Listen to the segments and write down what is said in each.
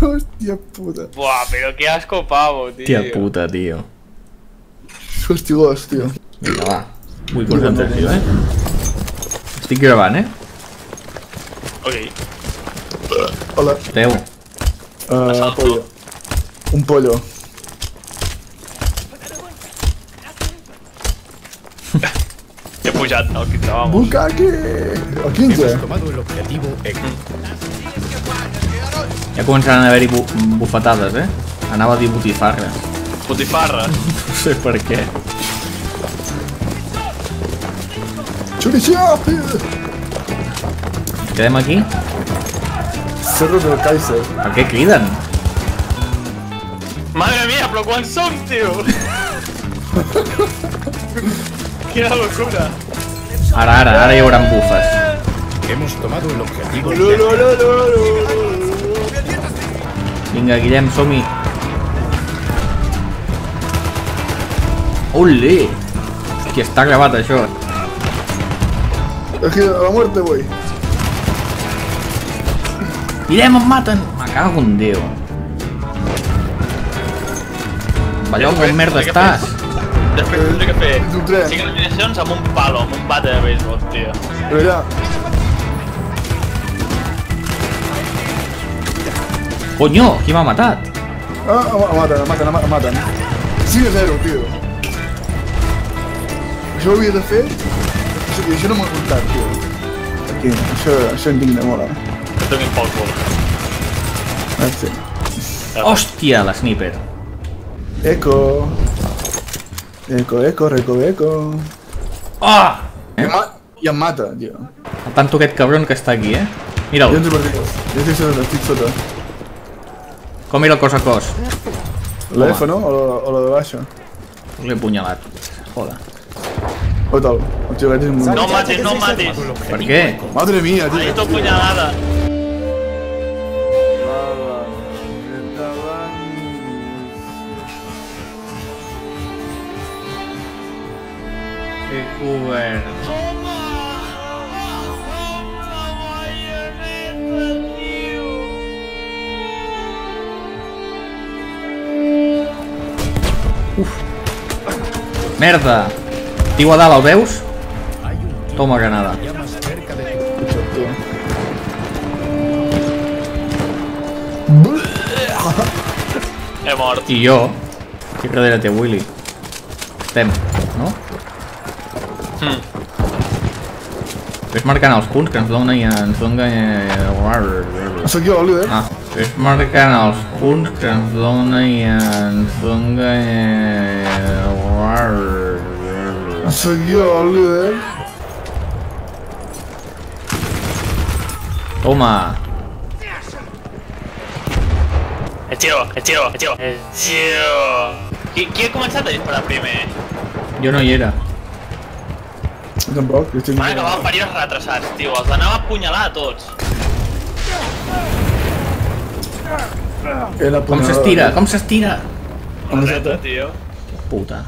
Hostia puta. Buah, pero qué asco pavo, tío. Tia puta, tio. Hostigós, tio. Vinga, va. Vull concentració, Estic gravant, Ok. Hola. Adeu. Pollo. Un pollo. He pujat al 15, vamos. Bukake! El 15. Tomado el objetivo X. Ja començaran a haver-hi bufetades, Anava a dir botifarra. Botifarra. No sé per què. Churichop! Quedem aquí? Cerro del Kaiser. Per què criden? Madre mía, però quan som, tio? Quina locura. Ara hi haurà bufes. Hemos tomado el objetivo Lo, Z. lo, lo, lo, lo. Vinga, Guillem, som-hi. Olé! Hòstia, està gravat això. Aquí a la muerte voy. Guillem, em maten! Me cago en Déu. Balló, on merda estàs? Després tindré que fer Un tren. 5 eliminacions amb un palo, amb un bate de béisbol, tio. Pero ya. Coño, qui m'ha matat? Matan. 5-0, tio. Això ho havia de fer? I això no m'ho he comptat, tio. Aquí, això indigna molt, Que et donin pel cul. Sí. Hòstia, la sniper. Eco. Eco. Oh! I em mata, tio. Tanto aquest cabron que està aquí, Jo Mira'l, entro per dins. Jo estic sota. com era el cos a cos. La F, no? O la de baixa. L'he apunyalat. Joder. Ota'l. El xiulet és un... No em matis, no em matis. Per què? Madre mía, tio. Necesito puñalada. Que cobert. Merda! Tio a dalt, el veus? Toma granada. Llamas cerca de He mort. I jo? Aquí darrere té Willy. Estem, no? Ves marcant els punts que ens dona i ens dona... Soc jo, el líder. Ah, ves marcant els punts que ens dona i ens dona... Soc jo, el líder. Toma! El tiro. Qui ha començat a disparar primer? Jo no hi era. Jo tampoc, jo estic... Van acabar els perills retrasats, tio. Els anava a apunyalar a tots. Com s'estira? Com s'estira? Correcte, tio. Puta.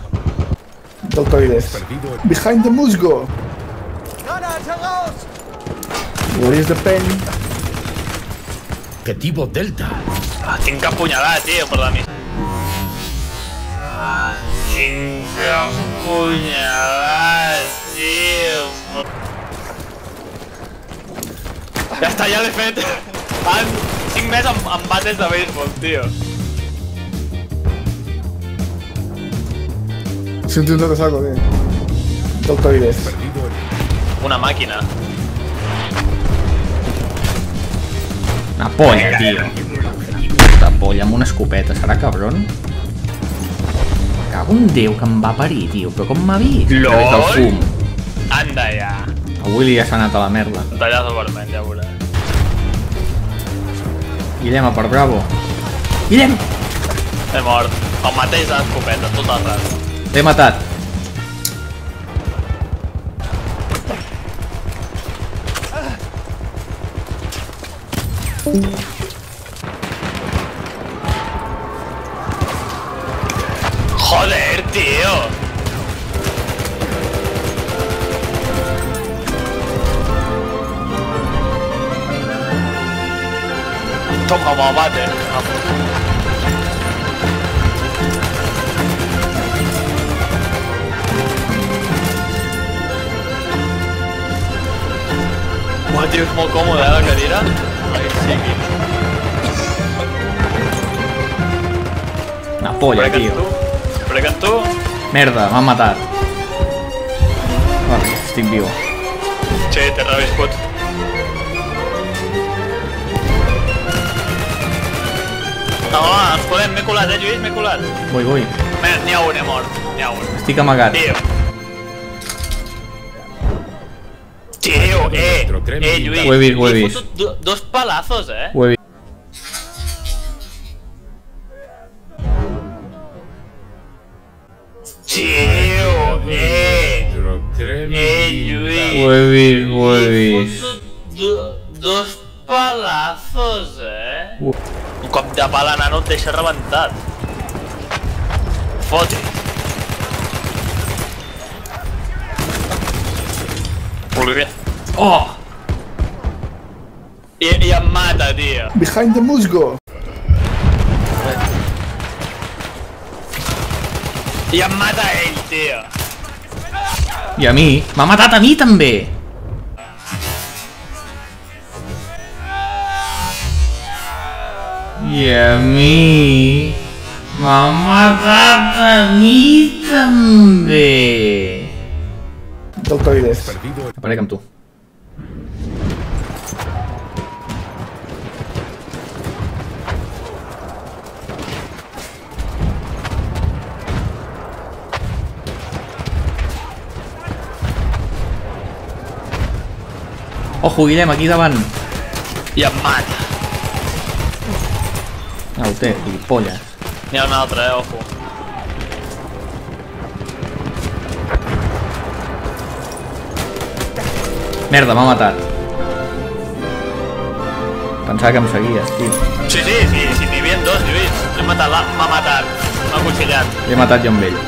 Deltoides. perdido. Behind the musgo. What is the pen? Objetivo Delta. Ah, tinc que apunyalar, tio, per la mi. Tinc que apunyalar, tio. Ja està, ja l'he fet. Van 5 més amb bates de béisbol, tio. Sento un saco, tio. Deltoides. Perdido el... Una màquina. Una polla, tio. Puta polla, amb una escopeta. Serà cabron? Cago en Déu que em va parir, tio. Però com m'ha vist? LOL! A través del fum. Anda ja. El Willy ja s'ha anat a la merda. Tallazo vermell, ja veuràs. Guillem, a per Bravo. Guillem! He mort. El mateix de l'escopeta, tot el rato. T'he matat. Joder, tío. Toma, babate. Buah, tio, és molt còmode, la cadira. Ai, sí, aquí. Una polla, tio. Preguen tu. Merda, m'han matat. Vale, estic viu. Sí, t'he reviscut. No, ens podem, m'he colat, Lluís, m'he colat. Vull. N'hi ha un, he mort. N'hi ha un. Estic amagat. Tio. Lluís. Ho he vist. He fotut dos palazos, Ho he vist. Tio, Lluís. Ho he vist. Dos palazos, Un cop de pala, nano, et deixa rebentat. Fotis. Olivia. Oh! I em mata, tio. Behind the musgo. I em mata ell, tio. I a mi? M'ha matat a mi també! I a mi... M'ha matat a mi també! Deltoides. Aparec amb tu. Ojo, Guillem, aquí davant. I em mata. Ah, ho té, gilipolles. N'hi ha un altre, ojo. Merda, m'ha matat. Pensava que em seguies, tio. Sí, n'hi havia dos, Lluís. L'he matat, m'ha matat. M'ha cuchillat. L'he matat jo amb ell.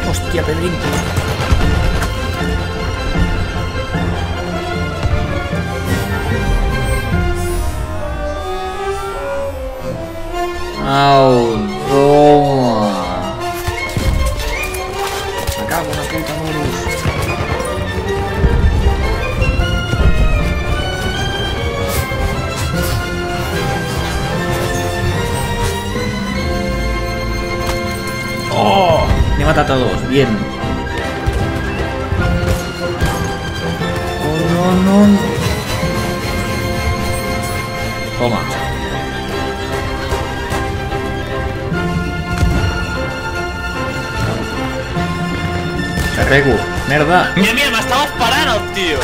Hòstia, Pedrín. Au, toma. Me cago en la puta, moros. Oh, me he matado a dos, bien. Oh, no. Toma. Carrego, merda. Mira, m'estava esperant el tio.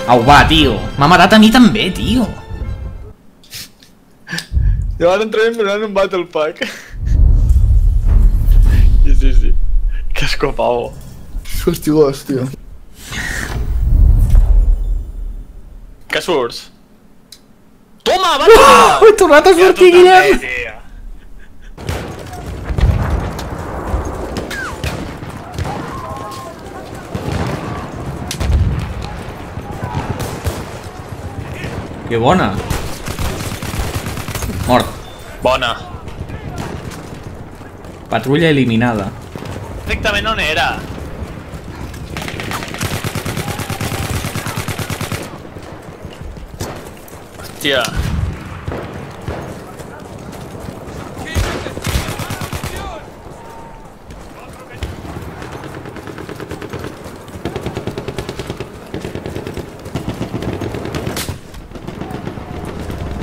Au, va, tio. M'ha matat a mi també, tio. I ara entrarem en un battle pack. Sí. Que escopavo. Hostigós, tio. Que surts? Toma, va! He tornat a sortir, Guillem. Que bona. Mort. Bona. Patrulla eliminada. Exactament on era? Hòstia.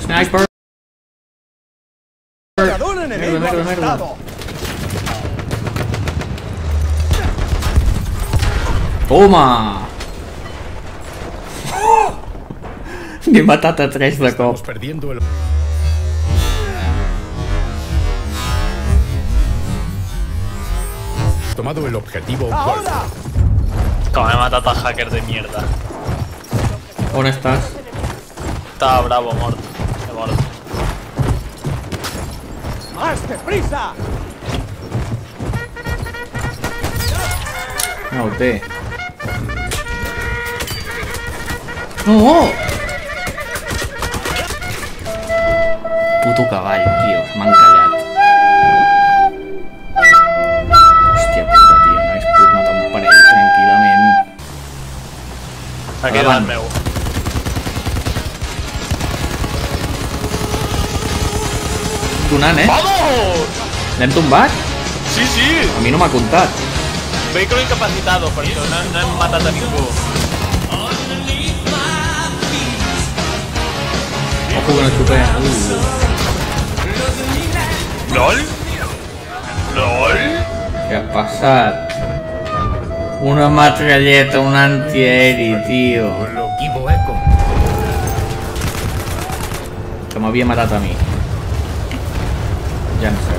Sniper. Merda. Toma! N'he matat a 3 de cop. Perdiendo el... Tomado el objetivo Golf. Com he matat el hacker de mierda. On estàs? Estava bravo, mort. He mort. No ho té. No! Puto cavall, tio, se m'han callat. Hòstia puta, tio, no hagués pogut matar un parell tranquil·lament. Aquí davant meu. Donant, eh? Vamos! L'hem tombat? Sí, sí! A mi no m'ha comptat. Vehículo incapacitado, per això no hem matat a ningú. Ojo con el xupé. LOL? LOL? Què ha passat? Una metralleta, un antiaeri, tio. Equipo Eco. Que m'havia matat a mi. Ja no sé.